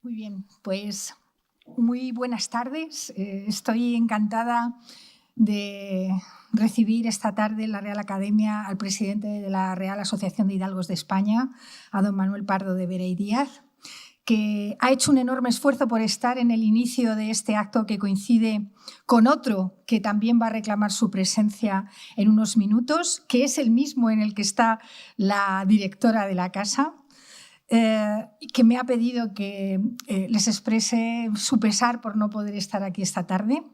Muy bien, pues muy buenas tardes. Estoy encantada de recibir esta tarde en la Real Academia al presidente de la Real Asociación de Hidalgos de España, a don Manuel Pardo de Vera y Díaz, que ha hecho un enorme esfuerzo por estar en el inicio de este acto que coincide con otro que también va a reclamar su presencia en unos minutos, que es el mismo en el que está la directora de la casa, que me ha pedido que les exprese su pesar por no poder estar aquí esta tarde.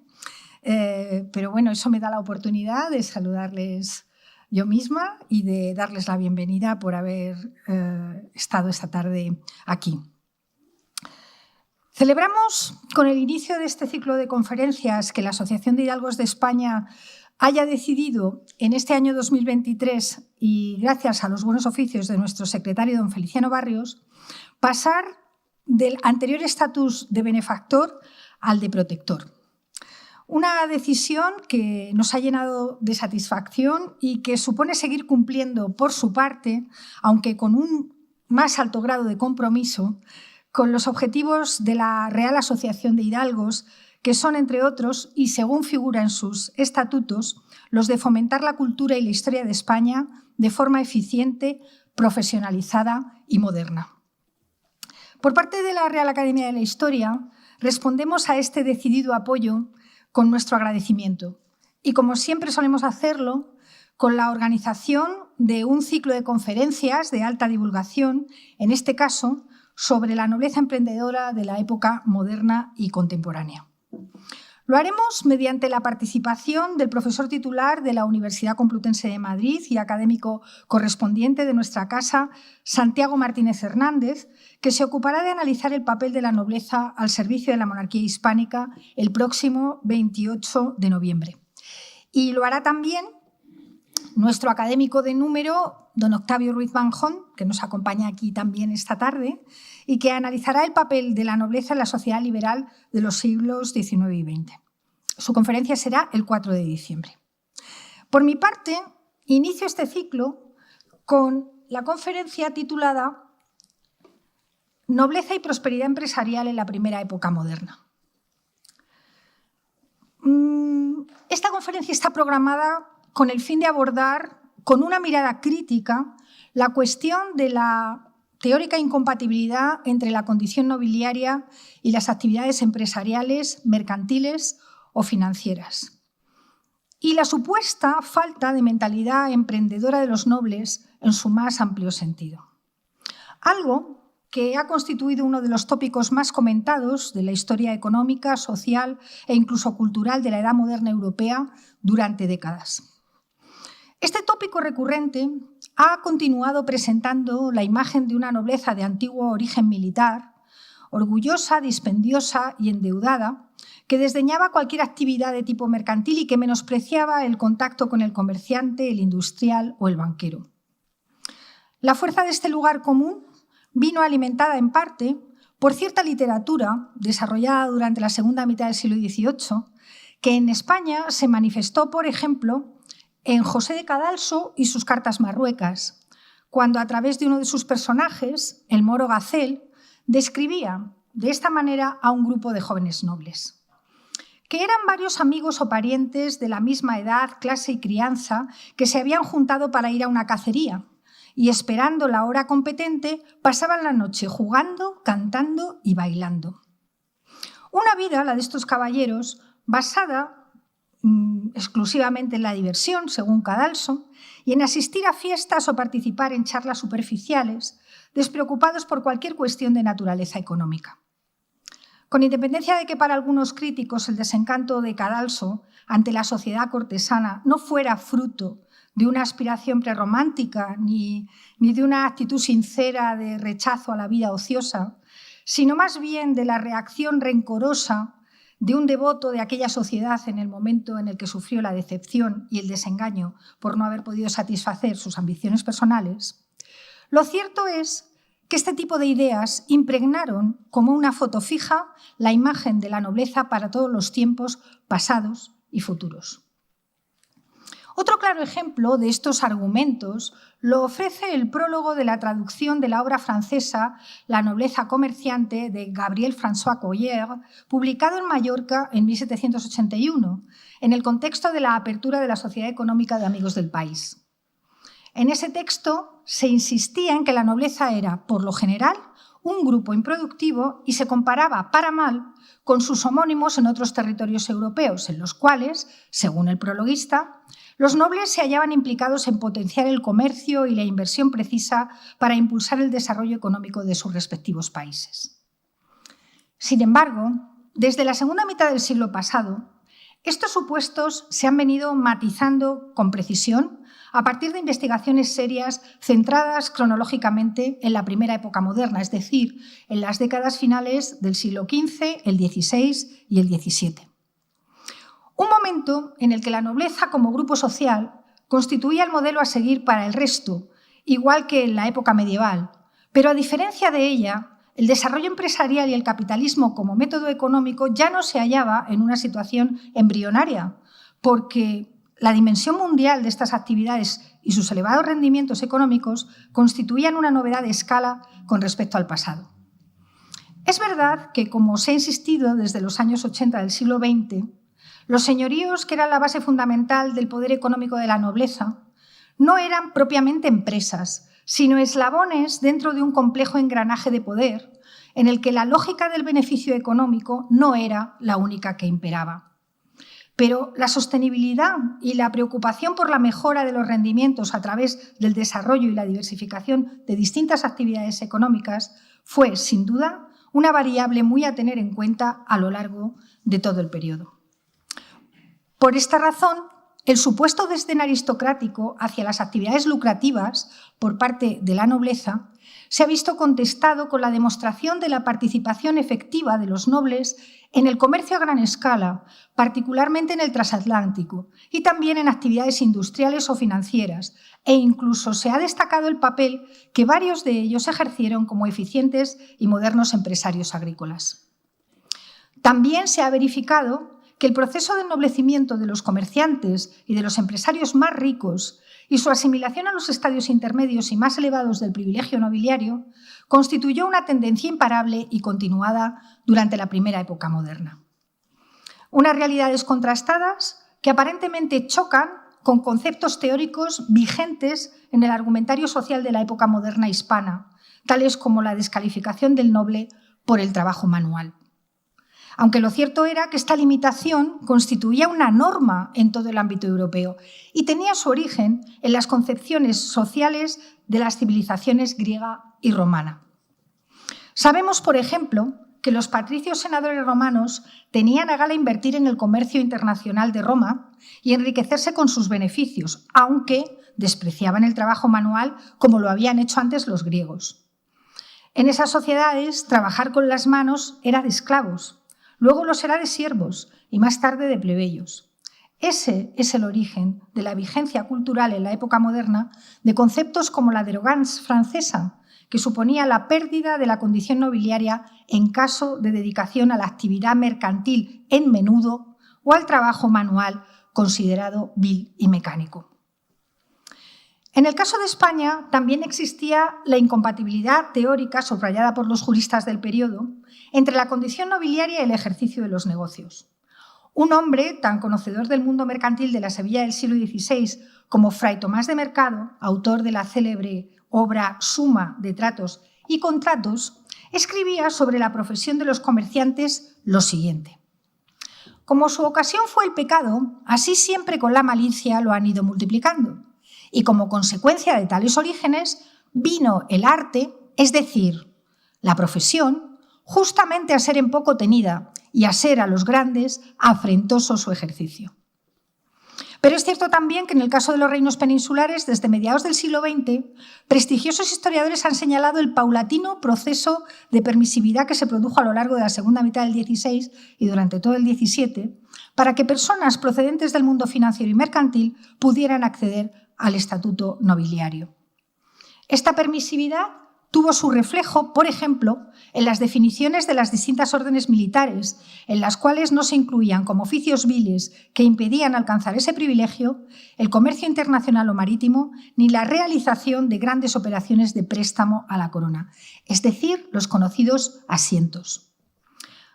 Pero bueno, eso me da la oportunidad de saludarles yo misma y de darles la bienvenida por haber estado esta tarde aquí. Celebramos con el inicio de este ciclo de conferencias que la Asociación de Hidalgos de España haya decidido en este año 2023, y gracias a los buenos oficios de nuestro secretario don Feliciano Barrios, pasar del anterior estatus de benefactor al de protector. Una decisión que nos ha llenado de satisfacción y que supone seguir cumpliendo por su parte, aunque con un más alto grado de compromiso, con los objetivos de la Real Asociación de Hidalgos, que son, entre otros, y según figura en sus estatutos, los de fomentar la cultura y la historia de España de forma eficiente, profesionalizada y moderna. Por parte de la Real Academia de la Historia, respondemos a este decidido apoyo con nuestro agradecimiento y, como siempre solemos hacerlo, con la organización de un ciclo de conferencias de alta divulgación, en este caso, sobre la nobleza emprendedora de la época moderna y contemporánea. Lo haremos mediante la participación del profesor titular de la Universidad Complutense de Madrid y académico correspondiente de nuestra casa, Santiago Martínez Hernández, que se ocupará de analizar el papel de la nobleza al servicio de la monarquía hispánica el próximo 28 de noviembre. Y lo hará también nuestro académico de número, don Octavio Ruiz Manjón, que nos acompaña aquí también esta tarde, y que analizará el papel de la nobleza en la sociedad liberal de los siglos XIX y XX. Su conferencia será el 4 de diciembre. Por mi parte, inicio este ciclo con la conferencia titulada Nobleza y prosperidad empresarial en la primera época moderna. Esta conferencia está programada con el fin de abordar con una mirada crítica la cuestión de la teórica incompatibilidad entre la condición nobiliaria y las actividades empresariales, mercantiles o financieras, y la supuesta falta de mentalidad emprendedora de los nobles en su más amplio sentido. Algo que ha constituido uno de los tópicos más comentados de la historia económica, social e incluso cultural de la edad moderna europea durante décadas. Este tópico recurrente ha continuado presentando la imagen de una nobleza de antiguo origen militar, orgullosa, dispendiosa y endeudada, que desdeñaba cualquier actividad de tipo mercantil y que menospreciaba el contacto con el comerciante, el industrial o el banquero. La fuerza de este lugar común vino alimentada en parte por cierta literatura desarrollada durante la segunda mitad del siglo XVIII, que en España se manifestó, por ejemplo, en José de Cadalso y sus cartas marruecas, cuando a través de uno de sus personajes, el moro Gacel, describía de esta manera a un grupo de jóvenes nobles, que eran varios amigos o parientes de la misma edad, clase y crianza que se habían juntado para ir a una cacería y, esperando la hora competente, pasaban la noche jugando, cantando y bailando. Una vida, la de estos caballeros, basada exclusivamente en la diversión, según Cadalso, y en asistir a fiestas o participar en charlas superficiales, despreocupados por cualquier cuestión de naturaleza económica. Con independencia de que para algunos críticos el desencanto de Cadalso ante la sociedad cortesana no fuera fruto de una aspiración prerromántica ni de una actitud sincera de rechazo a la vida ociosa, sino más bien de la reacción rencorosa de un devoto de aquella sociedad en el momento en el que sufrió la decepción y el desengaño por no haber podido satisfacer sus ambiciones personales, lo cierto es que este tipo de ideas impregnaron como una foto fija la imagen de la nobleza para todos los tiempos pasados y futuros. Otro claro ejemplo de estos argumentos lo ofrece el prólogo de la traducción de la obra francesa La nobleza comerciante de Gabriel François Collier, publicado en Mallorca en 1781, en el contexto de la apertura de la Sociedad Económica de Amigos del País. En ese texto se insistía en que la nobleza era, por lo general, un grupo improductivo y se comparaba para mal con sus homónimos en otros territorios europeos, en los cuales, según el prologuista, los nobles se hallaban implicados en potenciar el comercio y la inversión precisa para impulsar el desarrollo económico de sus respectivos países. Sin embargo, desde la segunda mitad del siglo pasado, estos supuestos se han venido matizando con precisión a partir de investigaciones serias centradas cronológicamente en la primera época moderna, es decir, en las décadas finales del siglo XV, el XVI y el XVII. Un momento en el que la nobleza como grupo social constituía el modelo a seguir para el resto, igual que en la época medieval, pero a diferencia de ella, el desarrollo empresarial y el capitalismo como método económico ya no se hallaba en una situación embrionaria, porque la dimensión mundial de estas actividades y sus elevados rendimientos económicos constituían una novedad de escala con respecto al pasado. Es verdad que, como se ha insistido desde los años 80 del siglo XX, los señoríos, que eran la base fundamental del poder económico de la nobleza, no eran propiamente empresas, sino eslabones dentro de un complejo engranaje de poder en el que la lógica del beneficio económico no era la única que imperaba. Pero la sostenibilidad y la preocupación por la mejora de los rendimientos a través del desarrollo y la diversificación de distintas actividades económicas fue, sin duda, una variable muy a tener en cuenta a lo largo de todo el periodo. Por esta razón, el supuesto desdén aristocrático hacia las actividades lucrativas por parte de la nobleza se ha visto contestado con la demostración de la participación efectiva de los nobles en el comercio a gran escala, particularmente en el transatlántico, y también en actividades industriales o financieras, e incluso se ha destacado el papel que varios de ellos ejercieron como eficientes y modernos empresarios agrícolas. También se ha verificado que el proceso de ennoblecimiento de los comerciantes y de los empresarios más ricos y su asimilación a los estadios intermedios y más elevados del privilegio nobiliario constituyó una tendencia imparable y continuada durante la primera época moderna. Unas realidades contrastadas que aparentemente chocan con conceptos teóricos vigentes en el argumentario social de la época moderna hispana, tales como la descalificación del noble por el trabajo manual. Aunque lo cierto era que esta limitación constituía una norma en todo el ámbito europeo y tenía su origen en las concepciones sociales de las civilizaciones griega y romana. Sabemos, por ejemplo, que los patricios senadores romanos tenían a gala invertir en el comercio internacional de Roma y enriquecerse con sus beneficios, aunque despreciaban el trabajo manual como lo habían hecho antes los griegos. En esas sociedades, trabajar con las manos era de esclavos. Luego lo será de siervos y más tarde de plebeyos. Ese es el origen de la vigencia cultural en la época moderna de conceptos como la derogance francesa, que suponía la pérdida de la condición nobiliaria en caso de dedicación a la actividad mercantil en menudo o al trabajo manual considerado vil y mecánico. En el caso de España también existía la incompatibilidad teórica subrayada por los juristas del periodo entre la condición nobiliaria y el ejercicio de los negocios. Un hombre tan conocedor del mundo mercantil de la Sevilla del siglo XVI como Fray Tomás de Mercado, autor de la célebre obra Suma de Tratos y Contratos, escribía sobre la profesión de los comerciantes lo siguiente: como su ocasión fue el pecado, así siempre con la malicia lo han ido multiplicando. Y como consecuencia de tales orígenes vino el arte, es decir, la profesión, justamente a ser en poco tenida y a ser a los grandes afrentoso su ejercicio. Pero es cierto también que en el caso de los reinos peninsulares, desde mediados del siglo XX, prestigiosos historiadores han señalado el paulatino proceso de permisividad que se produjo a lo largo de la segunda mitad del XVI y durante todo el XVII, para que personas procedentes del mundo financiero y mercantil pudieran acceder al estatuto nobiliario. Esta permisividad tuvo su reflejo, por ejemplo, en las definiciones de las distintas órdenes militares, en las cuales no se incluían como oficios viles que impedían alcanzar ese privilegio el comercio internacional o marítimo, ni la realización de grandes operaciones de préstamo a la corona, es decir, los conocidos asientos.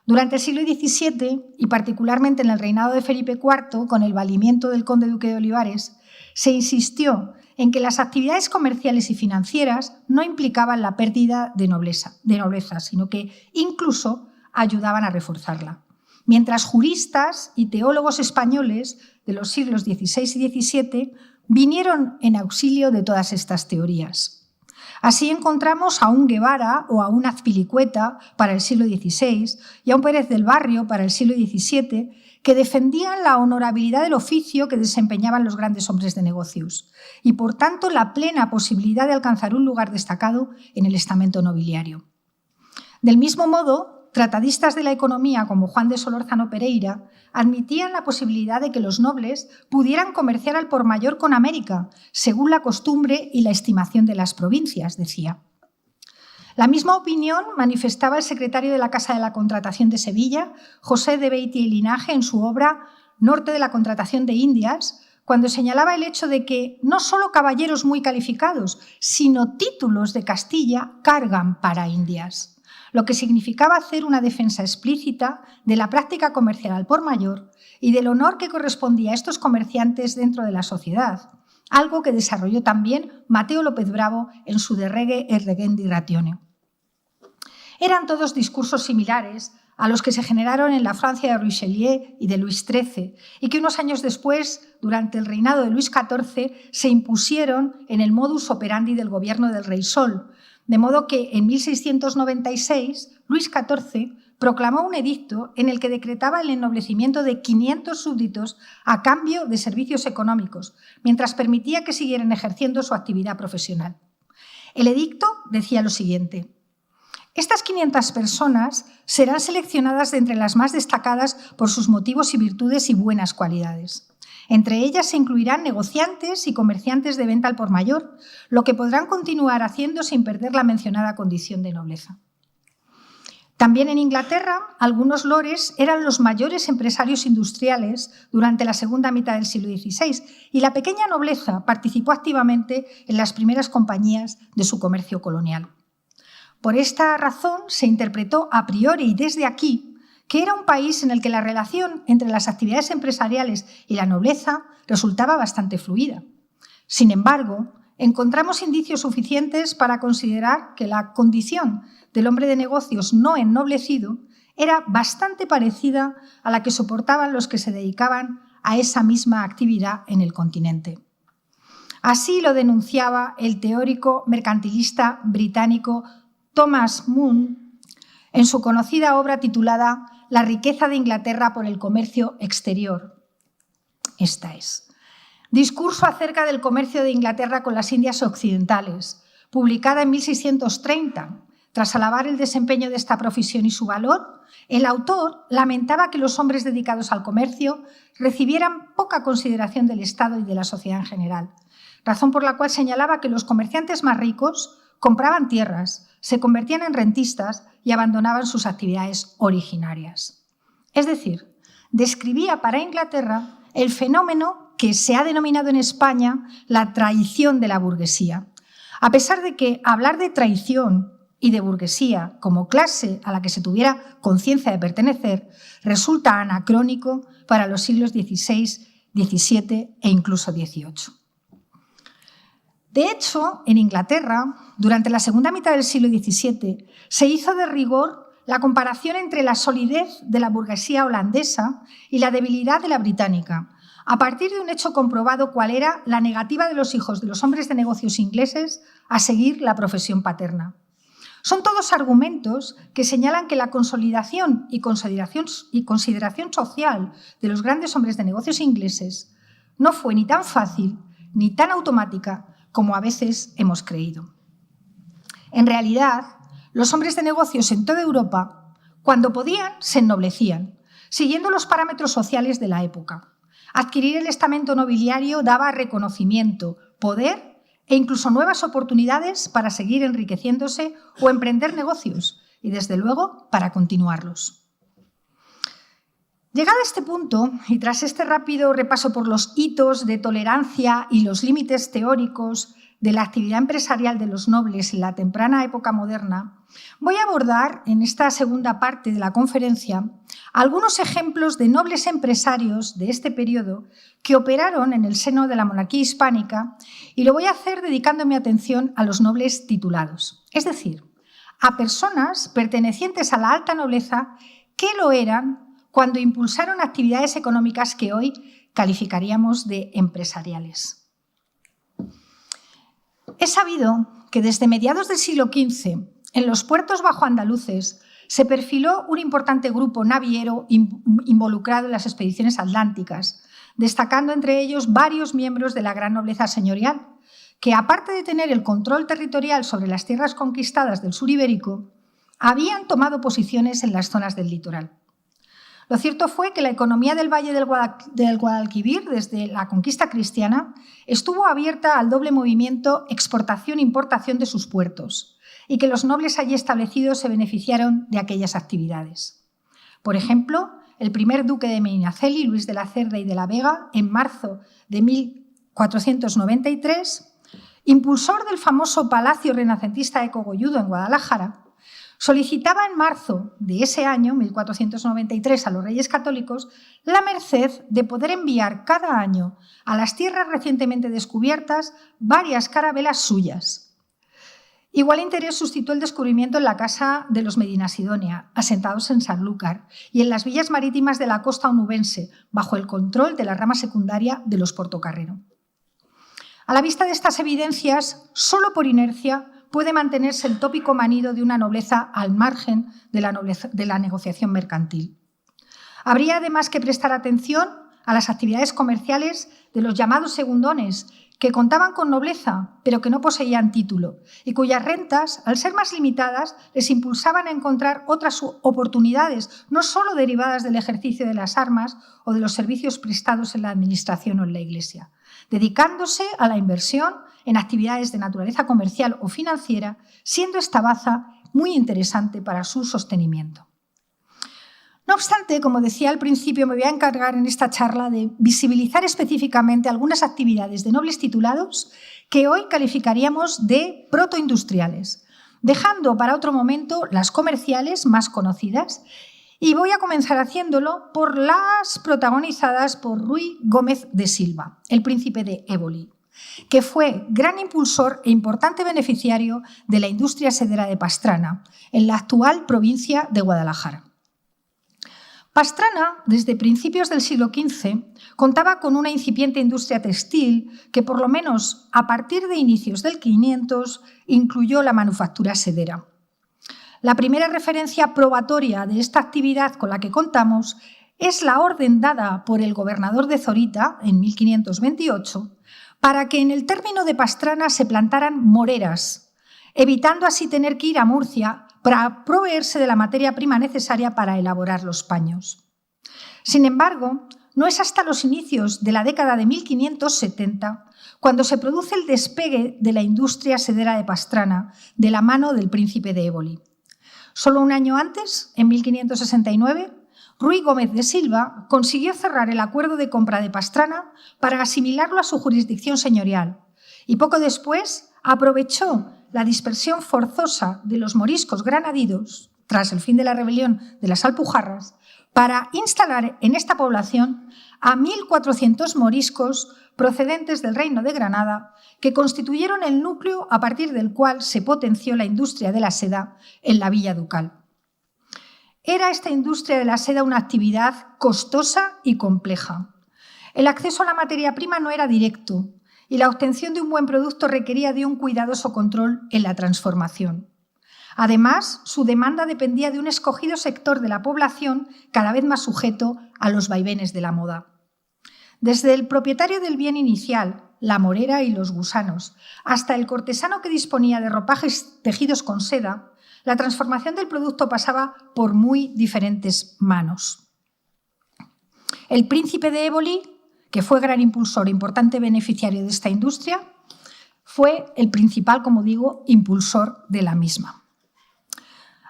Durante el siglo XVII, y particularmente en el reinado de Felipe IV, con el valimiento del conde duque de Olivares, se insistió en que las actividades comerciales y financieras no implicaban la pérdida de nobleza, sino que incluso ayudaban a reforzarla. Mientras juristas y teólogos españoles de los siglos XVI y XVII vinieron en auxilio de todas estas teorías. Así encontramos a un Guevara o a un Azpilicueta para el siglo XVI y a un Pérez del Barrio para el siglo XVII que defendían la honorabilidad del oficio que desempeñaban los grandes hombres de negocios y, por tanto, la plena posibilidad de alcanzar un lugar destacado en el estamento nobiliario. Del mismo modo, tratadistas de la economía como Juan de Solórzano Pereira admitían la posibilidad de que los nobles pudieran comerciar al por mayor con América, según la costumbre y la estimación de las provincias, decía. La misma opinión manifestaba el secretario de la Casa de la Contratación de Sevilla, José de Beitia y Linaje, en su obra Norte de la Contratación de Indias, cuando señalaba el hecho de que no solo caballeros muy calificados, sino títulos de Castilla cargan para Indias, lo que significaba hacer una defensa explícita de la práctica comercial al por mayor y del honor que correspondía a estos comerciantes dentro de la sociedad, algo que desarrolló también Mateo López Bravo en su De Rege et Regendi Ratione. Eran todos discursos similares a los que se generaron en la Francia de Richelieu y de Luis XIII y que unos años después, durante el reinado de Luis XIV, se impusieron en el modus operandi del gobierno del Rey Sol, de modo que en 1696 Luis XIV proclamó un edicto en el que decretaba el ennoblecimiento de 500 súbditos a cambio de servicios económicos, mientras permitía que siguieran ejerciendo su actividad profesional. El edicto decía lo siguiente: estas 500 personas serán seleccionadas de entre las más destacadas por sus motivos y virtudes y buenas cualidades. Entre ellas se incluirán negociantes y comerciantes de venta al por mayor, lo que podrán continuar haciendo sin perder la mencionada condición de nobleza. También en Inglaterra, algunos lores eran los mayores empresarios industriales durante la segunda mitad del siglo XVI y la pequeña nobleza participó activamente en las primeras compañías de su comercio colonial. Por esta razón se interpretó a priori y desde aquí que era un país en el que la relación entre las actividades empresariales y la nobleza resultaba bastante fluida. Sin embargo, encontramos indicios suficientes para considerar que la condición del hombre de negocios no ennoblecido era bastante parecida a la que soportaban los que se dedicaban a esa misma actividad en el continente. Así lo denunciaba el teórico mercantilista británico Thomas Moon en su conocida obra titulada La riqueza de Inglaterra por el comercio exterior. Esta es. Discurso acerca del comercio de Inglaterra con las Indias occidentales, publicada en 1630. Tras alabar el desempeño de esta profesión y su valor, el autor lamentaba que los hombres dedicados al comercio recibieran poca consideración del Estado y de la sociedad en general, razón por la cual señalaba que los comerciantes más ricos compraban tierras, se convertían en rentistas y abandonaban sus actividades originarias. Es decir, describía para Inglaterra el fenómeno que se ha denominado en España la traición de la burguesía. A pesar de que hablar de traición y de burguesía como clase a la que se tuviera conciencia de pertenecer resulta anacrónico para los siglos XVI, XVII e incluso XVIII. De hecho, en Inglaterra, durante la segunda mitad del siglo XVII, se hizo de rigor la comparación entre la solidez de la burguesía holandesa y la debilidad de la británica, a partir de un hecho comprobado cuál era la negativa de los hijos de los hombres de negocios ingleses a seguir la profesión paterna. Son todos argumentos que señalan que la consolidación y consideración social de los grandes hombres de negocios ingleses no fue ni tan fácil ni tan automática como a veces hemos creído. En realidad, los hombres de negocios en toda Europa, cuando podían, se ennoblecían, siguiendo los parámetros sociales de la época. Adquirir el estamento nobiliario daba reconocimiento, poder e incluso nuevas oportunidades para seguir enriqueciéndose o emprender negocios y, desde luego, para continuarlos. Llegado a este punto, y tras este rápido repaso por los hitos de tolerancia y los límites teóricos de la actividad empresarial de los nobles en la temprana época moderna, voy a abordar en esta segunda parte de la conferencia algunos ejemplos de nobles empresarios de este periodo que operaron en el seno de la monarquía hispánica, y lo voy a hacer dedicando mi atención a los nobles titulados, es decir, a personas pertenecientes a la alta nobleza que lo eran cuando impulsaron actividades económicas que hoy calificaríamos de empresariales. Es sabido que desde mediados del siglo XV, en los puertos bajoandaluces, se perfiló un importante grupo naviero involucrado en las expediciones atlánticas, destacando entre ellos varios miembros de la gran nobleza señorial, que, aparte de tener el control territorial sobre las tierras conquistadas del sur ibérico, habían tomado posiciones en las zonas del litoral. Lo cierto fue que la economía del Valle del Guadalquivir, desde la conquista cristiana, estuvo abierta al doble movimiento exportación-importación de sus puertos, y que los nobles allí establecidos se beneficiaron de aquellas actividades. Por ejemplo, el primer duque de Medinaceli, Luis de la Cerda y de la Vega, en marzo de 1493, impulsor del famoso Palacio Renacentista de Cogolludo en Guadalajara, solicitaba en marzo de ese año, 1493, a los Reyes Católicos la merced de poder enviar cada año a las tierras recientemente descubiertas varias carabelas suyas. Igual interés suscitó el descubrimiento en la casa de los Medina Sidonia, asentados en Sanlúcar, y en las villas marítimas de la costa onubense, bajo el control de la rama secundaria de los Portocarrero. A la vista de estas evidencias, solo por inercia puede mantenerse el tópico manido de una nobleza al margen de la negociación mercantil. Habría además que prestar atención a las actividades comerciales de los llamados segundones, que contaban con nobleza, pero que no poseían título, y cuyas rentas, al ser más limitadas, les impulsaban a encontrar otras oportunidades, no solo derivadas del ejercicio de las armas o de los servicios prestados en la administración o en la Iglesia, dedicándose a la inversión en actividades de naturaleza comercial o financiera, siendo esta baza muy interesante para su sostenimiento. No obstante, como decía al principio, me voy a encargar en esta charla de visibilizar específicamente algunas actividades de nobles titulados que hoy calificaríamos de protoindustriales, dejando para otro momento las comerciales más conocidas, y voy a comenzar haciéndolo por las protagonizadas por Ruy Gómez de Silva, el príncipe de Éboli, que fue gran impulsor e importante beneficiario de la industria sedera de Pastrana, en la actual provincia de Guadalajara. Pastrana, desde principios del siglo XV, contaba con una incipiente industria textil que, por lo menos a partir de inicios del 500, incluyó la manufactura sedera. La primera referencia probatoria de esta actividad con la que contamos es la orden dada por el gobernador de Zorita en 1528 para que en el término de Pastrana se plantaran moreras, evitando así tener que ir a Murcia para proveerse de la materia prima necesaria para elaborar los paños. Sin embargo, no es hasta los inicios de la década de 1570 cuando se produce el despegue de la industria sedera de Pastrana de la mano del príncipe de Éboli. Solo un año antes, en 1569, Ruy Gómez de Silva consiguió cerrar el acuerdo de compra de Pastrana para asimilarlo a su jurisdicción señorial, y poco después aprovechó la dispersión forzosa de los moriscos granadinos tras el fin de la rebelión de las Alpujarras para instalar en esta población a 1.400 moriscos procedentes del Reino de Granada, que constituyeron el núcleo a partir del cual se potenció la industria de la seda en la Villa Ducal. Era esta industria de la seda una actividad costosa y compleja. El acceso a la materia prima no era directo, y la obtención de un buen producto requería de un cuidadoso control en la transformación. Además, su demanda dependía de un escogido sector de la población cada vez más sujeto a los vaivenes de la moda. Desde el propietario del bien inicial, la morera y los gusanos, hasta el cortesano que disponía de ropajes tejidos con seda, la transformación del producto pasaba por muy diferentes manos. El príncipe de Éboli, que fue gran impulsor e importante beneficiario de esta industria, fue el principal, como digo, impulsor de la misma.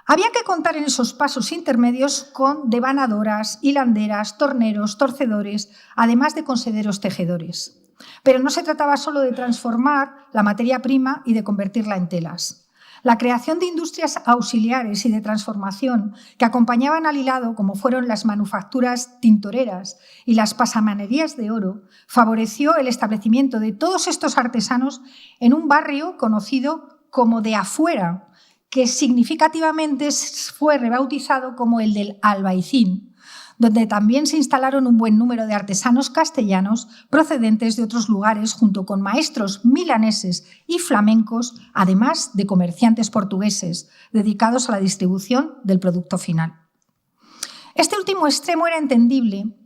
Había que contar en esos pasos intermedios con devanadoras, hilanderas, torneros, torcedores, además de consejeros tejedores. Pero no se trataba solo de transformar la materia prima y de convertirla en telas. La creación de industrias auxiliares y de transformación que acompañaban al hilado, como fueron las manufacturas tintoreras y las pasamanerías de oro, favoreció el establecimiento de todos estos artesanos en un barrio conocido como de afuera, que significativamente fue rebautizado como el del Albaicín, donde también se instalaron un buen número de artesanos castellanos procedentes de otros lugares, junto con maestros milaneses y flamencos, además de comerciantes portugueses dedicados a la distribución del producto final. Este último extremo era entendible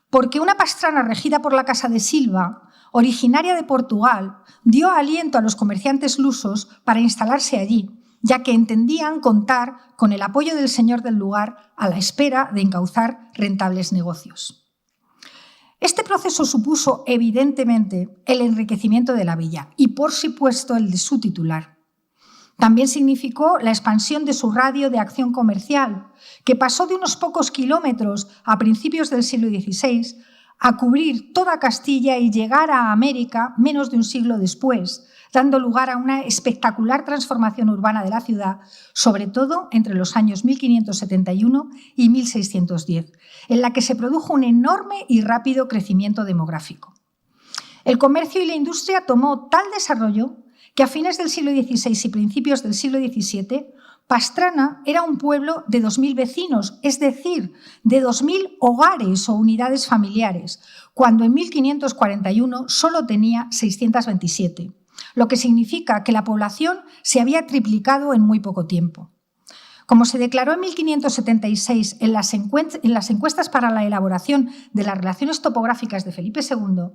porque una Pastrana regida por la Casa de Silva, originaria de Portugal, dio aliento a los comerciantes lusos para instalarse allí, ya que entendían contar con el apoyo del señor del lugar a la espera de encauzar rentables negocios. Este proceso supuso, evidentemente, el enriquecimiento de la villa y, por supuesto, el de su titular. También significó la expansión de su radio de acción comercial, que pasó de unos pocos kilómetros a principios del siglo XVI a cubrir toda Castilla y llegar a América menos de un siglo después, dando lugar a una espectacular transformación urbana de la ciudad, sobre todo entre los años 1571 y 1610, en la que se produjo un enorme y rápido crecimiento demográfico. El comercio y la industria tomó tal desarrollo que a fines del siglo XVI y principios del siglo XVII, Pastrana era un pueblo de 2.000 vecinos, es decir, de 2.000 hogares o unidades familiares, cuando en 1541 solo tenía 627. Lo que significa que la población se había triplicado en muy poco tiempo. Como se declaró en 1576 en las encuestas para la elaboración de las relaciones topográficas de Felipe II,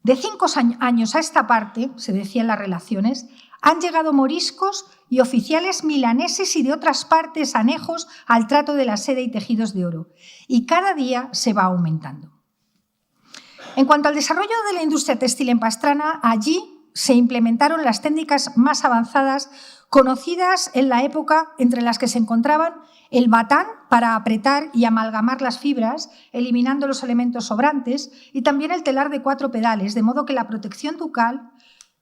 de 5 años a esta parte, se decía en las relaciones, han llegado moriscos y oficiales milaneses y de otras partes anejos al trato de la seda y tejidos de oro, y cada día se va aumentando. En cuanto al desarrollo de la industria textil en Pastrana, allí se implementaron las técnicas más avanzadas conocidas en la época, entre las que se encontraban el batán para apretar y amalgamar las fibras, eliminando los elementos sobrantes, y también el telar de 4 pedales, de modo que la protección ducal,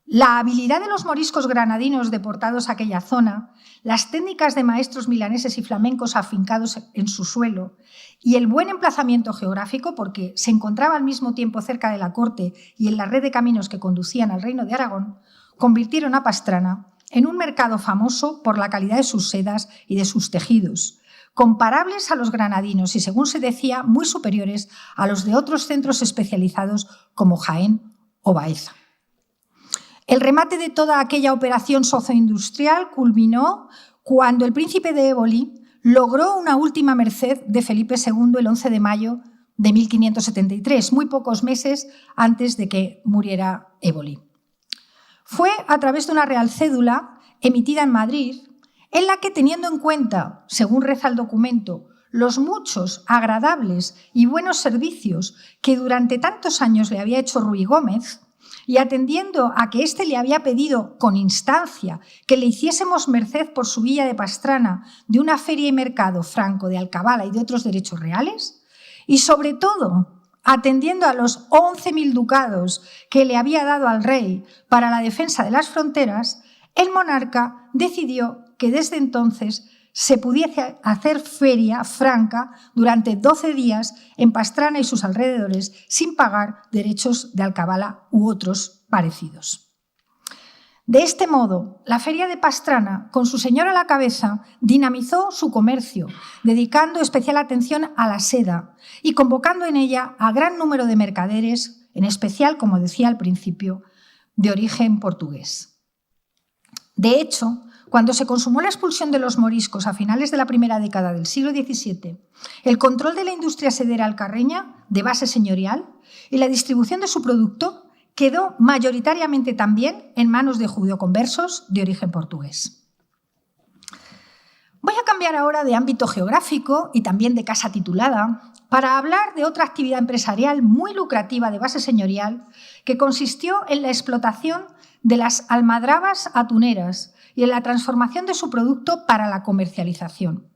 la habilidad de los moriscos granadinos deportados a aquella zona, las técnicas de maestros milaneses y flamencos afincados en su suelo y el buen emplazamiento geográfico, porque se encontraba al mismo tiempo cerca de la corte y en la red de caminos que conducían al reino de Aragón, convirtieron a Pastrana en un mercado famoso por la calidad de sus sedas y de sus tejidos, comparables a los granadinos y, según se decía, muy superiores a los de otros centros especializados como Jaén o Baeza. El remate de toda aquella operación socioindustrial culminó cuando el príncipe de Éboli logró una última merced de Felipe II el 11 de mayo de 1573, muy pocos meses antes de que muriera Éboli. Fue a través de una real cédula emitida en Madrid, en la que, teniendo en cuenta, según reza el documento, los muchos, agradables y buenos servicios que durante tantos años le había hecho Ruy Gómez, y atendiendo a que éste le había pedido con instancia que le hiciésemos merced por su villa de Pastrana de una feria y mercado franco de alcabala y de otros derechos reales, y sobre todo atendiendo a los 11.000 ducados que le había dado al rey para la defensa de las fronteras, el monarca decidió que desde entonces se pudiese hacer feria franca durante 12 días en Pastrana y sus alrededores sin pagar derechos de alcabala u otros parecidos. De este modo, la feria de Pastrana, con su señor a la cabeza, dinamizó su comercio, dedicando especial atención a la seda y convocando en ella a gran número de mercaderes, en especial, como decía al principio, de origen portugués. De hecho, cuando se consumó la expulsión de los moriscos a finales de la primera década del siglo XVII, el control de la industria sedera alcarreña, de base señorial, y la distribución de su producto quedó mayoritariamente también en manos de judeoconversos de origen portugués. Voy a cambiar ahora de ámbito geográfico y también de casa titulada para hablar de otra actividad empresarial muy lucrativa de base señorial que consistió en la explotación de las almadrabas atuneras y en la transformación de su producto para la comercialización.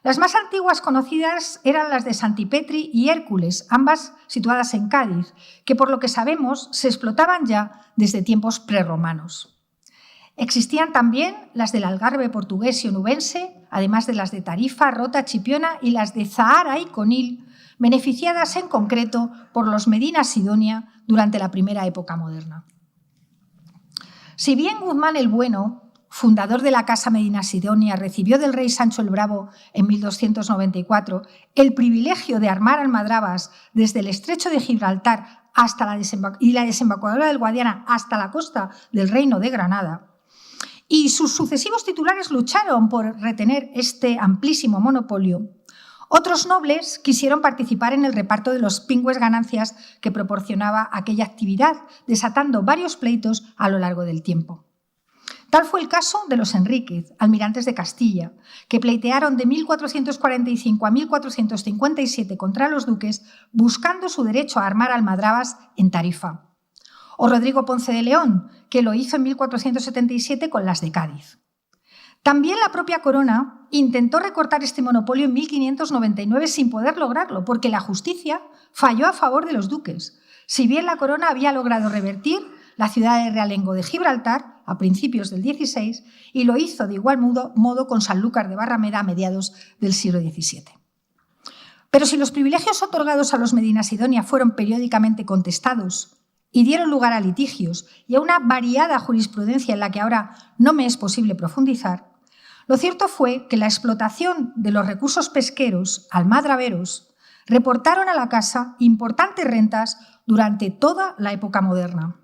Las más antiguas conocidas eran las de Santipetri y Hércules, ambas situadas en Cádiz, que por lo que sabemos se explotaban ya desde tiempos prerromanos. Existían también las del Algarve portugués y onubense, además de las de Tarifa, Rota, Chipiona y las de Zahara y Conil, beneficiadas en concreto por los Medina Sidonia durante la primera época moderna. Si bien Guzmán el Bueno, fundador de la Casa Medina Sidonia, recibió del rey Sancho el Bravo en 1294 el privilegio de armar almadrabas desde el estrecho de Gibraltar hasta la desembocadura del Guadiana hasta la costa del Reino de Granada, y sus sucesivos titulares lucharon por retener este amplísimo monopolio, otros nobles quisieron participar en el reparto de los pingües ganancias que proporcionaba aquella actividad, desatando varios pleitos a lo largo del tiempo. Tal fue el caso de los Enríquez, almirantes de Castilla, que pleitearon de 1445 a 1457 contra los duques, buscando su derecho a armar almadrabas en Tarifa. O Rodrigo Ponce de León, que lo hizo en 1477 con las de Cádiz. También la propia corona intentó recortar este monopolio en 1599 sin poder lograrlo, porque la justicia falló a favor de los duques. Si bien la corona había logrado revertir la ciudad de realengo de Gibraltar a principios del XVI y lo hizo de igual modo con Sanlúcar de Barrameda a mediados del siglo XVII. Pero si los privilegios otorgados a los Medina Sidonia fueron periódicamente contestados y dieron lugar a litigios y a una variada jurisprudencia en la que ahora no me es posible profundizar, lo cierto fue que la explotación de los recursos pesqueros almadraberos reportaron a la casa importantes rentas durante toda la época moderna.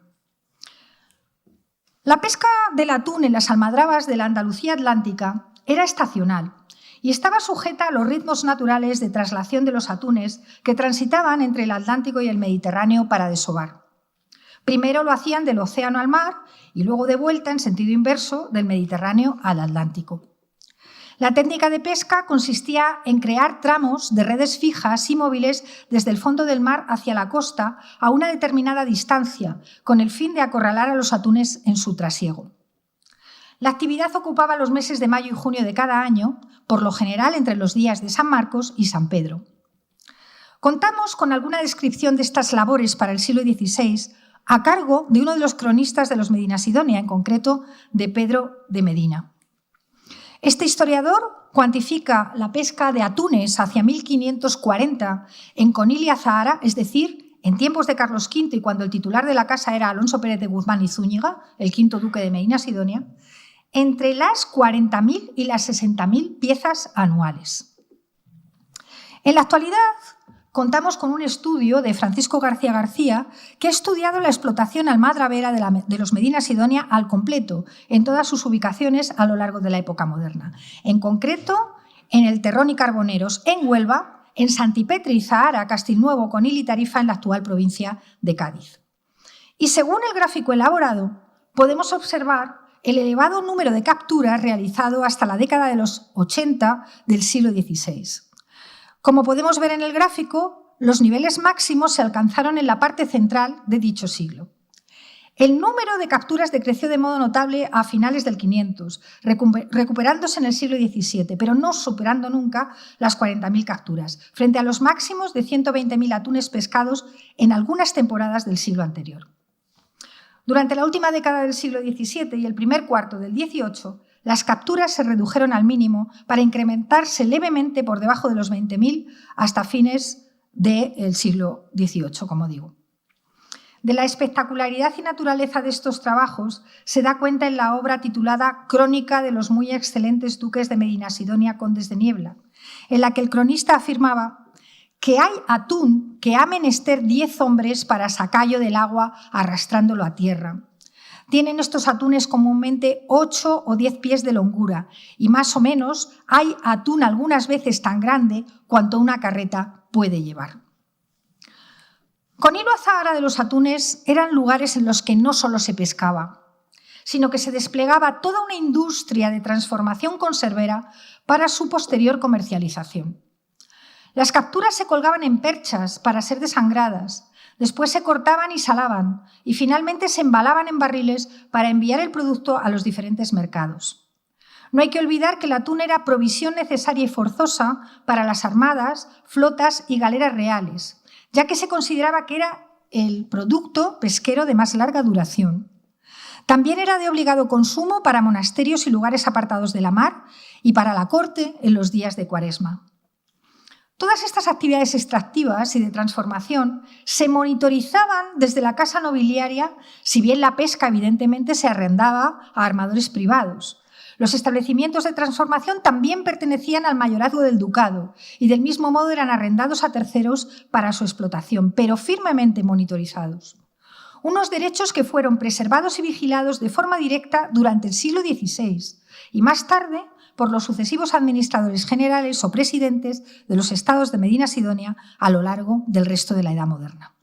La pesca del atún en las almadrabas de la Andalucía atlántica era estacional y estaba sujeta a los ritmos naturales de traslación de los atunes que transitaban entre el Atlántico y el Mediterráneo para desovar. Primero lo hacían del océano al mar y luego de vuelta en sentido inverso del Mediterráneo al Atlántico. La técnica de pesca consistía en crear tramos de redes fijas y móviles desde el fondo del mar hacia la costa a una determinada distancia, con el fin de acorralar a los atunes en su trasiego. La actividad ocupaba los meses de mayo y junio de cada año, por lo general entre los días de San Marcos y San Pedro. Contamos con alguna descripción de estas labores para el siglo XVI a cargo de uno de los cronistas de los Medina Sidonia, en concreto de Pedro de Medina. Este historiador cuantifica la pesca de atunes hacia 1540 en Conil y Azahara, es decir, en tiempos de Carlos V y cuando el titular de la casa era Alonso Pérez de Guzmán y Zúñiga, el quinto duque de Medina Sidonia, entre las 40.000 y las 60.000 piezas anuales. En la actualidad, contamos con un estudio de Francisco García García que ha estudiado la explotación almadravera de los Medina Sidonia al completo, en todas sus ubicaciones a lo largo de la época moderna. En concreto, en el Terrón y Carboneros, en Huelva, en Santipetri y Zahara, Castilnuovo, Conil y Tarifa, en la actual provincia de Cádiz. Y según el gráfico elaborado, podemos observar el elevado número de capturas realizado hasta la década de los 80 del siglo XVI. Como podemos ver en el gráfico, los niveles máximos se alcanzaron en la parte central de dicho siglo. El número de capturas decreció de modo notable a finales del 500, recuperándose en el siglo XVII, pero no superando nunca las 40.000 capturas, frente a los máximos de 120.000 atunes pescados en algunas temporadas del siglo anterior. Durante la última década del siglo XVII y el primer cuarto del XVIII, las capturas se redujeron al mínimo para incrementarse levemente por debajo de los 20.000 hasta fines del siglo XVIII, como digo. De la espectacularidad y naturaleza de estos trabajos se da cuenta en la obra titulada Crónica de los muy excelentes duques de Medina Sidonia, condes de Niebla, en la que el cronista afirmaba que hay atún que ha menester 10 hombres para sacarlo del agua arrastrándolo a tierra. Tienen estos atunes comúnmente 8 o 10 pies de longura y más o menos hay atún algunas veces tan grande cuanto una carreta puede llevar. Conil o Azahara de los atunes eran lugares en los que no solo se pescaba, sino que se desplegaba toda una industria de transformación conservera para su posterior comercialización. Las capturas se colgaban en perchas para ser desangradas, después se cortaban y salaban y finalmente se embalaban en barriles para enviar el producto a los diferentes mercados. No hay que olvidar que el atún era provisión necesaria y forzosa para las armadas, flotas y galeras reales, ya que se consideraba que era el producto pesquero de más larga duración. También era de obligado consumo para monasterios y lugares apartados de la mar y para la corte en los días de Cuaresma. Todas estas actividades extractivas y de transformación se monitorizaban desde la casa nobiliaria, si bien la pesca evidentemente se arrendaba a armadores privados. Los establecimientos de transformación también pertenecían al mayorazgo del ducado y del mismo modo eran arrendados a terceros para su explotación, pero firmemente monitorizados. Unos derechos que fueron preservados y vigilados de forma directa durante el siglo XVI y más tarde por los sucesivos administradores generales o presidentes de los estados de Medina Sidonia a lo largo del resto de la Edad Moderna.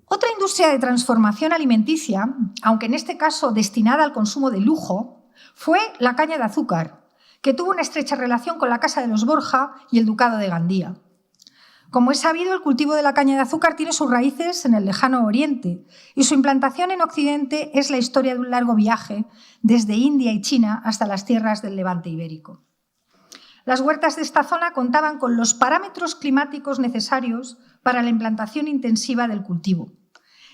Otra industria de transformación alimenticia, aunque en este caso destinada al consumo de lujo, fue la caña de azúcar, que tuvo una estrecha relación con la Casa de los Borja y el Ducado de Gandía. Como es sabido, el cultivo de la caña de azúcar tiene sus raíces en el lejano Oriente y su implantación en Occidente es la historia de un largo viaje desde India y China hasta las tierras del Levante ibérico. Las huertas de esta zona contaban con los parámetros climáticos necesarios para la implantación intensiva del cultivo,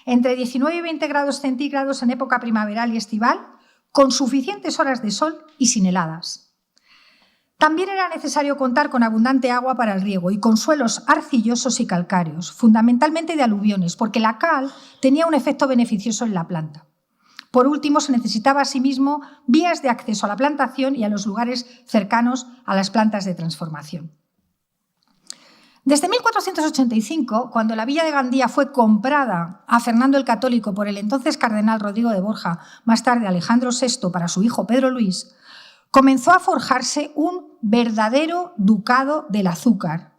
entre 19 y 20 grados centígrados en época primaveral y estival, con suficientes horas de sol y sin heladas. También era necesario contar con abundante agua para el riego y con suelos arcillosos y calcáreos, fundamentalmente de aluviones, porque la cal tenía un efecto beneficioso en la planta. Por último, se necesitaba asimismo vías de acceso a la plantación y a los lugares cercanos a las plantas de transformación. Desde 1485, cuando la villa de Gandía fue comprada a Fernando el Católico por el entonces cardenal Rodrigo de Borja, más tarde Alejandro VI para su hijo Pedro Luis, comenzó a forjarse un verdadero ducado del azúcar,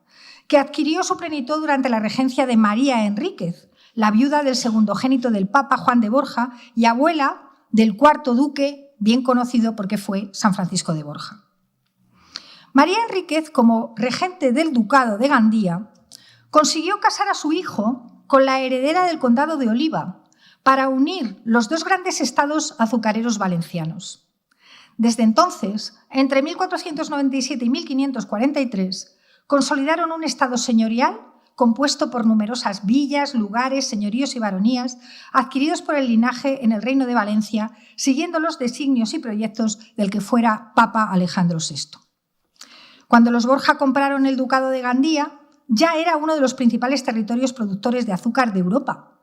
que adquirió su plenitud durante la regencia de María Enríquez, la viuda del segundogénito del Papa Juan de Borja y abuela del cuarto duque, bien conocido porque fue San Francisco de Borja. María Enríquez, como regente del ducado de Gandía, consiguió casar a su hijo con la heredera del condado de Oliva para unir los dos grandes estados azucareros valencianos. Desde entonces, entre 1497 y 1543, consolidaron un estado señorial compuesto por numerosas villas, lugares, señoríos y baronías adquiridos por el linaje en el Reino de Valencia, siguiendo los designios y proyectos del que fuera Papa Alejandro VI. Cuando los Borja compraron el ducado de Gandía, ya era uno de los principales territorios productores de azúcar de Europa.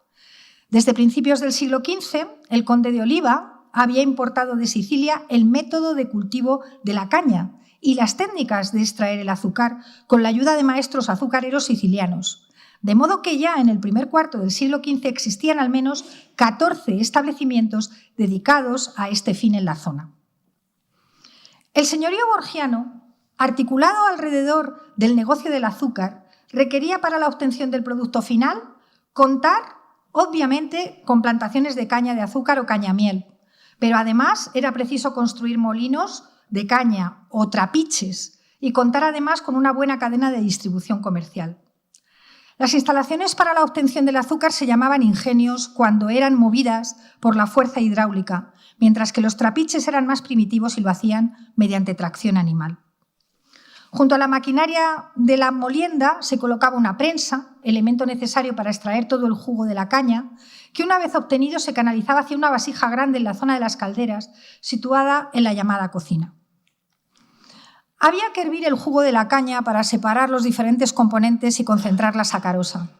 Desde principios del siglo XV, el conde de Oliva había importado de Sicilia el método de cultivo de la caña y las técnicas de extraer el azúcar con la ayuda de maestros azucareros sicilianos, de modo que ya en el primer cuarto del siglo XV existían al menos 14 establecimientos dedicados a este fin en la zona. El señorío borgiano, articulado alrededor del negocio del azúcar, requería para la obtención del producto final contar, obviamente, con plantaciones de caña de azúcar o cañamiel, pero además era preciso construir molinos de caña o trapiches y contar además con una buena cadena de distribución comercial. Las instalaciones para la obtención del azúcar se llamaban ingenios cuando eran movidas por la fuerza hidráulica, mientras que los trapiches eran más primitivos y lo hacían mediante tracción animal. Junto a la maquinaria de la molienda se colocaba una prensa, elemento necesario para extraer todo el jugo de la caña, que una vez obtenido se canalizaba hacia una vasija grande en la zona de las calderas, situada en la llamada cocina. Había que hervir el jugo de la caña para separar los diferentes componentes y concentrar la sacarosa.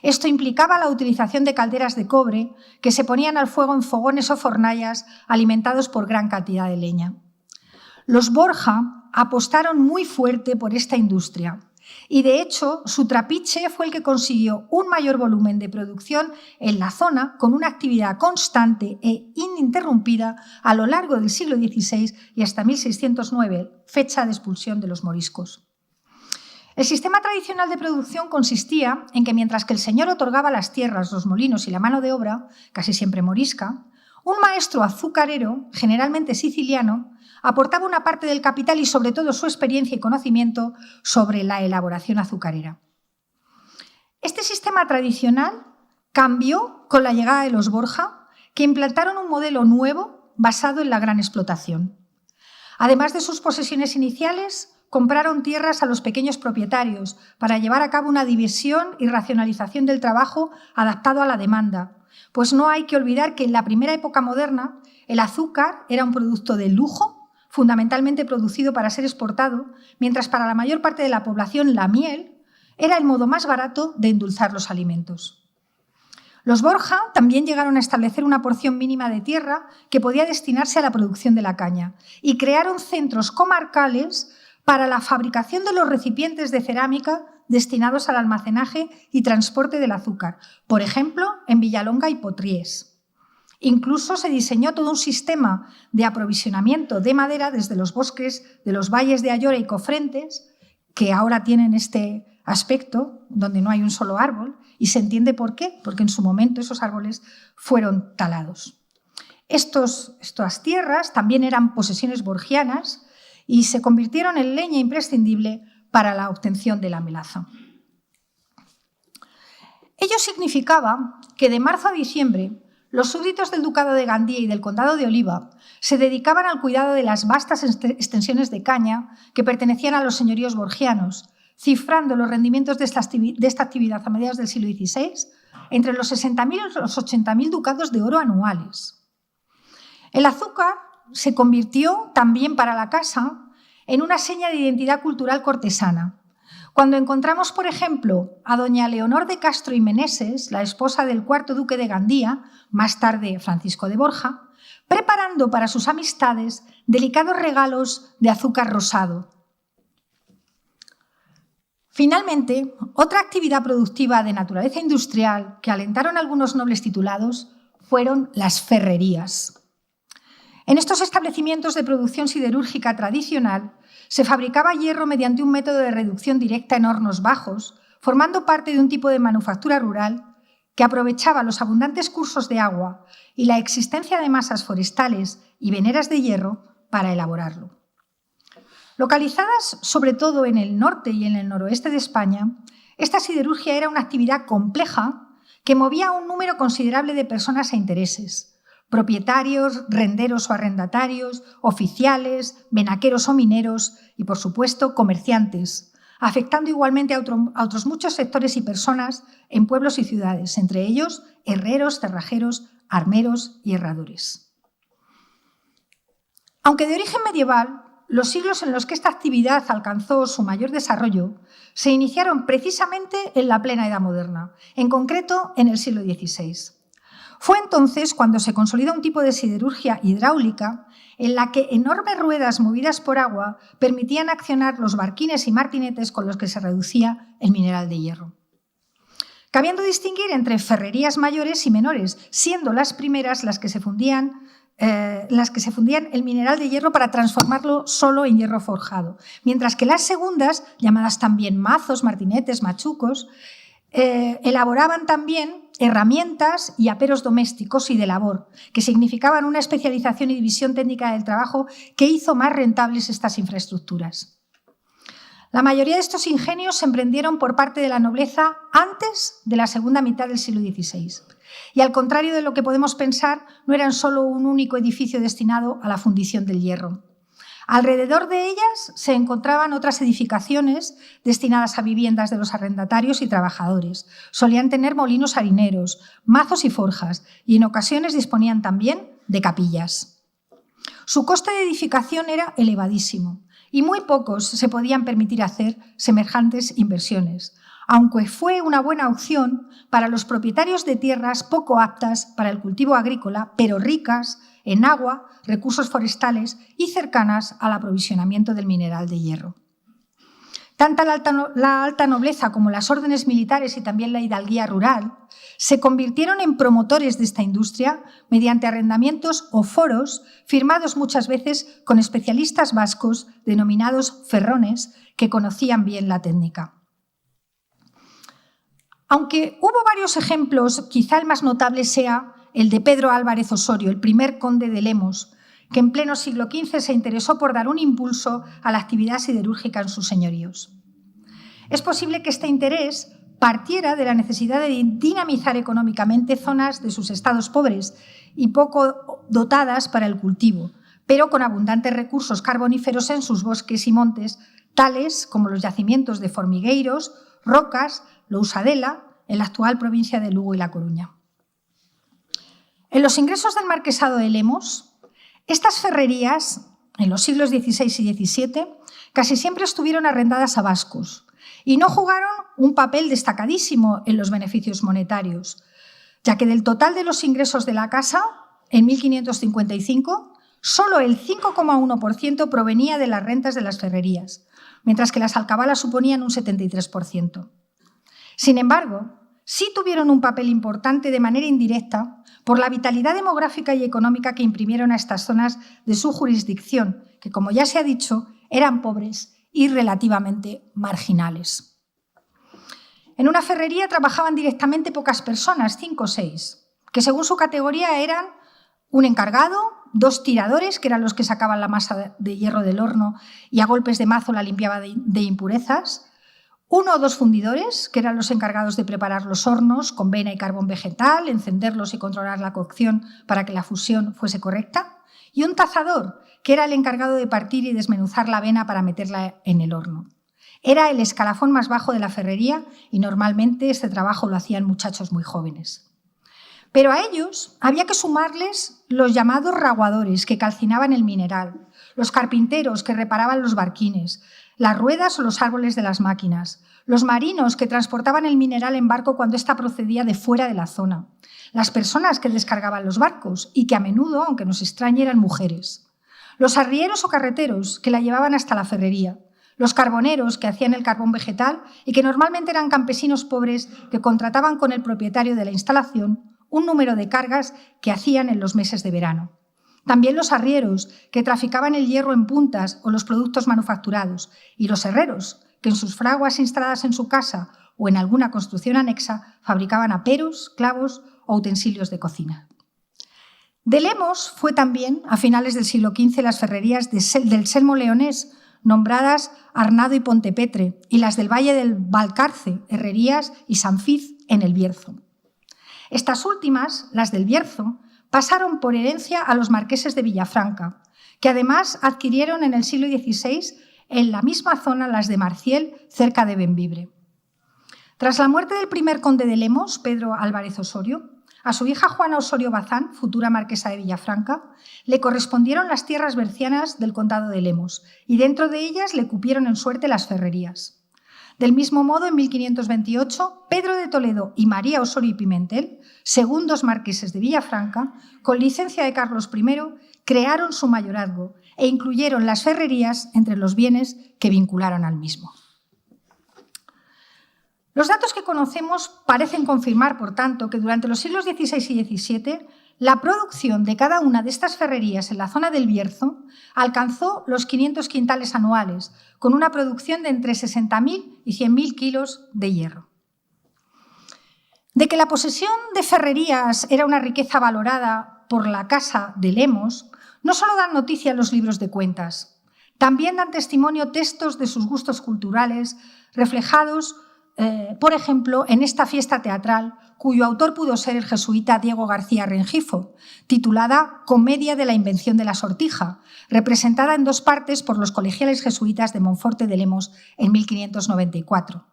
Esto implicaba la utilización de calderas de cobre que se ponían al fuego en fogones o fornallas alimentados por gran cantidad de leña. Los Borja apostaron muy fuerte por esta industria y, de hecho, su trapiche fue el que consiguió un mayor volumen de producción en la zona con una actividad constante e ininterrumpida a lo largo del siglo XVI y hasta 1609, fecha de expulsión de los moriscos. El sistema tradicional de producción consistía en que mientras que el señor otorgaba las tierras, los molinos y la mano de obra, casi siempre morisca, un maestro azucarero, generalmente siciliano, aportaba una parte del capital y sobre todo su experiencia y conocimiento sobre la elaboración azucarera. Este sistema tradicional cambió con la llegada de los Borja, que implantaron un modelo nuevo basado en la gran explotación. Además de sus posesiones iniciales, compraron tierras a los pequeños propietarios para llevar a cabo una división y racionalización del trabajo adaptado a la demanda, pues no hay que olvidar que en la primera época moderna el azúcar era un producto de lujo, fundamentalmente producido para ser exportado, mientras para la mayor parte de la población la miel era el modo más barato de endulzar los alimentos. Los Borja también llegaron a establecer una porción mínima de tierra que podía destinarse a la producción de la caña y crearon centros comarcales para la fabricación de los recipientes de cerámica destinados al almacenaje y transporte del azúcar, por ejemplo, en Villalonga y Potries. Incluso se diseñó todo un sistema de aprovisionamiento de madera desde los bosques de los valles de Ayora y Cofrentes, que ahora tienen este aspecto donde no hay un solo árbol, y se entiende por qué, porque en su momento esos árboles fueron talados. Estas tierras también eran posesiones borgianas y se convirtieron en leña imprescindible para la obtención de la melaza. Ello significaba que de marzo a diciembre los súbditos del Ducado de Gandía y del Condado de Oliva se dedicaban al cuidado de las vastas extensiones de caña que pertenecían a los señoríos borgianos, cifrando los rendimientos de esta actividad a mediados del siglo XVI entre los 60.000 y los 80.000 ducados de oro anuales. El azúcar se convirtió también para la casa en una seña de identidad cultural cortesana. Cuando encontramos, por ejemplo, a doña Leonor de Castro y Meneses, la esposa del cuarto duque de Gandía, más tarde Francisco de Borja, preparando para sus amistades delicados regalos de azúcar rosado. Finalmente, otra actividad productiva de naturaleza industrial que alentaron algunos nobles titulados fueron las ferrerías. En estos establecimientos de producción siderúrgica tradicional se fabricaba hierro mediante un método de reducción directa en hornos bajos, formando parte de un tipo de manufactura rural que aprovechaba los abundantes cursos de agua y la existencia de masas forestales y veneras de hierro para elaborarlo. Localizadas sobre todo en el norte y en el noroeste de España, esta siderurgia era una actividad compleja que movía a un número considerable de personas e intereses: propietarios, renderos o arrendatarios, oficiales, venaqueros o mineros y, por supuesto, comerciantes, afectando igualmente a otros muchos sectores y personas en pueblos y ciudades, entre ellos herreros, cerrajeros, armeros y herradores. Aunque de origen medieval, los siglos en los que esta actividad alcanzó su mayor desarrollo se iniciaron precisamente en la plena Edad Moderna, en concreto en el siglo XVI. Fue entonces cuando se consolida un tipo de siderurgia hidráulica en la que enormes ruedas movidas por agua permitían accionar los barquines y martinetes con los que se reducía el mineral de hierro. Cabiendo distinguir entre ferrerías mayores y menores, siendo las primeras las que se fundían el mineral de hierro para transformarlo solo en hierro forjado, mientras que las segundas, llamadas también mazos, martinetes, machucos, elaboraban también herramientas y aperos domésticos y de labor, que significaban una especialización y división técnica del trabajo que hizo más rentables estas infraestructuras. La mayoría de estos ingenios se emprendieron por parte de la nobleza antes de la segunda mitad del siglo XVI. Y al contrario de lo que podemos pensar, no eran solo un único edificio destinado a la fundición del hierro. Alrededor de ellas se encontraban otras edificaciones destinadas a viviendas de los arrendatarios y trabajadores. Solían tener molinos harineros, mazos y forjas, y en ocasiones disponían también de capillas. Su coste de edificación era elevadísimo y muy pocos se podían permitir hacer semejantes inversiones, aunque fue una buena opción para los propietarios de tierras poco aptas para el cultivo agrícola, pero ricas en agua, recursos forestales y cercanas al aprovisionamiento del mineral de hierro. Tanto la alta nobleza como las órdenes militares y también la hidalguía rural se convirtieron en promotores de esta industria mediante arrendamientos o foros firmados muchas veces con especialistas vascos denominados ferrones que conocían bien la técnica. Aunque hubo varios ejemplos, quizá el más notable sea el de Pedro Álvarez Osorio, el primer conde de Lemos, que en pleno siglo XV se interesó por dar un impulso a la actividad siderúrgica en sus señoríos. Es posible que este interés partiera de la necesidad de dinamizar económicamente zonas de sus estados pobres y poco dotadas para el cultivo, pero con abundantes recursos carboníferos en sus bosques y montes, tales como los yacimientos de Formigueiros, Rocas, Lousadela, en la actual provincia de Lugo y La Coruña. En los ingresos del marquesado de Lemos, estas ferrerías, en los siglos XVI y XVII, casi siempre estuvieron arrendadas a vascos y no jugaron un papel destacadísimo en los beneficios monetarios, ya que del total de los ingresos de la casa, en 1555, solo el 5,1% provenía de las rentas de las ferrerías, mientras que las alcabalas suponían un 73%. Sin embargo, sí tuvieron un papel importante de manera indirecta por la vitalidad demográfica y económica que imprimieron a estas zonas de su jurisdicción, que, como ya se ha dicho, eran pobres y relativamente marginales. En una ferrería trabajaban directamente pocas personas, 5 o 6, que según su categoría eran un encargado, 2 tiradores, que eran los que sacaban la masa de hierro del horno y a golpes de mazo la limpiaban de impurezas, 1 o 2 fundidores, que eran los encargados de preparar los hornos con vena y carbón vegetal, encenderlos y controlar la cocción para que la fusión fuese correcta, y un tazador, que era el encargado de partir y desmenuzar la avena para meterla en el horno. Era el escalafón más bajo de la ferrería y normalmente este trabajo lo hacían muchachos muy jóvenes. Pero a ellos había que sumarles los llamados raguadores, que calcinaban el mineral, los carpinteros, que reparaban los barquines, las ruedas o los árboles de las máquinas, los marinos, que transportaban el mineral en barco cuando ésta procedía de fuera de la zona, las personas que descargaban los barcos y que a menudo, aunque nos extrañe, eran mujeres, los arrieros o carreteros, que la llevaban hasta la ferrería, los carboneros, que hacían el carbón vegetal y que normalmente eran campesinos pobres que contrataban con el propietario de la instalación un número de cargas que hacían en los meses de verano. También los arrieros, que traficaban el hierro en puntas o los productos manufacturados, y los herreros, que en sus fraguas instaladas en su casa o en alguna construcción anexa fabricaban aperos, clavos o utensilios de cocina. De Lemos fue también, a finales del siglo XV, las ferrerías del Selmo leonés, nombradas Arnado y Pontepetre, y las del Valle del Valcarce, Herrerías y Sanfiz en el Bierzo. Estas últimas, las del Bierzo, pasaron por herencia a los marqueses de Villafranca, que además adquirieron en el siglo XVI en la misma zona las de Marciel, cerca de Bembibre. Tras la muerte del primer conde de Lemos, Pedro Álvarez Osorio, a su hija Juana Osorio Bazán, futura marquesa de Villafranca, le correspondieron las tierras bercianas del condado de Lemos y dentro de ellas le cupieron en suerte las ferrerías. Del mismo modo, en 1528, Pedro de Toledo y María Osorio y Pimentel, segundos marqueses de Villafranca, con licencia de Carlos I, crearon su mayorazgo e incluyeron las ferrerías entre los bienes que vincularon al mismo. Los datos que conocemos parecen confirmar, por tanto, que durante los siglos XVI y XVII la producción de cada una de estas ferrerías en la zona del Bierzo alcanzó los 500 quintales anuales, con una producción de entre 60.000 y 100.000 kilos de hierro. De que la posesión de ferrerías era una riqueza valorada por la casa de Lemos, no solo dan noticia los libros de cuentas, también dan testimonio textos de sus gustos culturales reflejados, por ejemplo, en esta fiesta teatral, cuyo autor pudo ser el jesuita Diego García Rengifo, titulada Comedia de la invención de la sortija, representada en 2 partes por los colegiales jesuitas de Monforte de Lemos en 1594.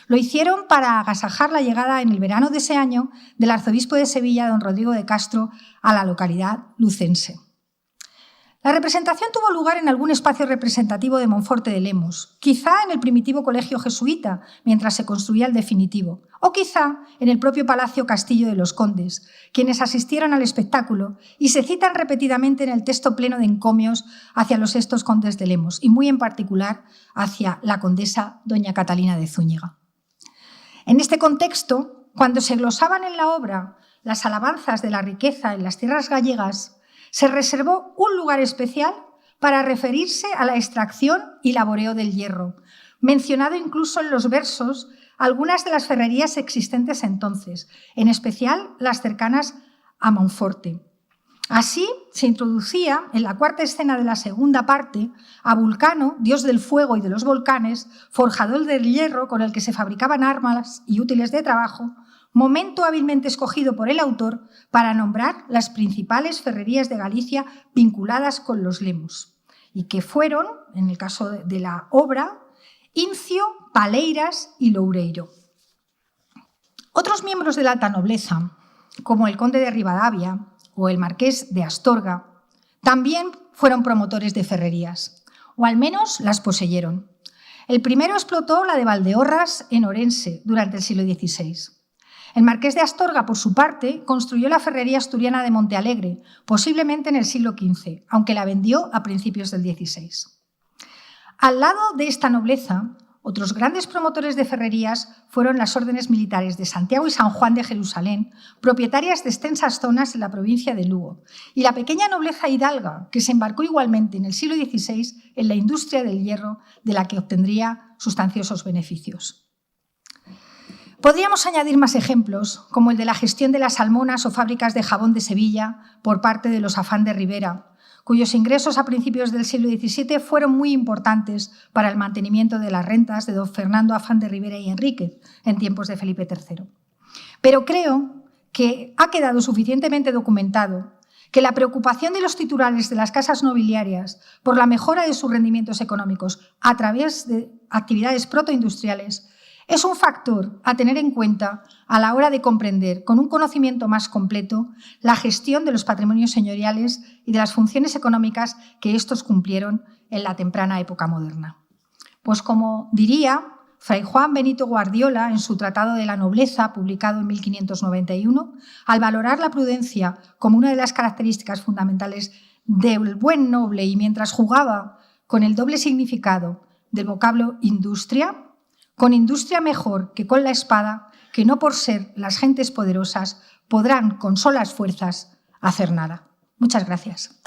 Lo hicieron para agasajar la llegada en el verano de ese año del arzobispo de Sevilla, don Rodrigo de Castro, a la localidad lucense. La representación tuvo lugar en algún espacio representativo de Monforte de Lemos, quizá en el primitivo colegio jesuita, mientras se construía el definitivo, o quizá en el propio Palacio Castillo de los Condes, quienes asistieron al espectáculo y se citan repetidamente en el texto pleno de encomios hacia los estos condes de Lemos, y muy en particular hacia la condesa doña Catalina de Zúñiga. En este contexto, cuando se glosaban en la obra las alabanzas de la riqueza en las tierras gallegas, se reservó un lugar especial para referirse a la extracción y laboreo del hierro, mencionado incluso en los versos algunas de las ferrerías existentes entonces, en especial las cercanas a Monforte. Así se introducía en la cuarta escena de la segunda parte a Vulcano, dios del fuego y de los volcanes, forjador del hierro con el que se fabricaban armas y útiles de trabajo, momento hábilmente escogido por el autor para nombrar las principales ferrerías de Galicia vinculadas con los lemos, y que fueron, en el caso de la obra, Incio, Paleiras y Loureiro. Otros miembros de la alta nobleza, como el conde de Ribadavia o el marqués de Astorga, también fueron promotores de ferrerías, o al menos las poseyeron. El primero explotó la de Valdeorras en Orense durante el siglo XVI. El marqués de Astorga, por su parte, construyó la ferrería asturiana de Montealegre, posiblemente en el siglo XV, aunque la vendió a principios del XVI. Al lado de esta nobleza, otros grandes promotores de ferrerías fueron las órdenes militares de Santiago y San Juan de Jerusalén, propietarias de extensas zonas en la provincia de Lugo, y la pequeña nobleza hidalga, que se embarcó igualmente en el siglo XVI en la industria del hierro, de la que obtendría sustanciosos beneficios. Podríamos añadir más ejemplos, como el de la gestión de las almonas o fábricas de jabón de Sevilla por parte de los Afán de Ribera, cuyos ingresos a principios del siglo XVII fueron muy importantes para el mantenimiento de las rentas de don Fernando Afán de Ribera y Enríquez en tiempos de Felipe III. Pero creo que ha quedado suficientemente documentado que la preocupación de los titulares de las casas nobiliarias por la mejora de sus rendimientos económicos a través de actividades protoindustriales es un factor a tener en cuenta a la hora de comprender con un conocimiento más completo la gestión de los patrimonios señoriales y de las funciones económicas que estos cumplieron en la temprana época moderna. Pues como diría Fray Juan Benito Guardiola en su Tratado de la Nobleza, publicado en 1591, al valorar la prudencia como una de las características fundamentales del buen noble y mientras jugaba con el doble significado del vocablo industria, con industria mejor que con la espada, que no por ser las gentes poderosas podrán con solas fuerzas hacer nada. Muchas gracias.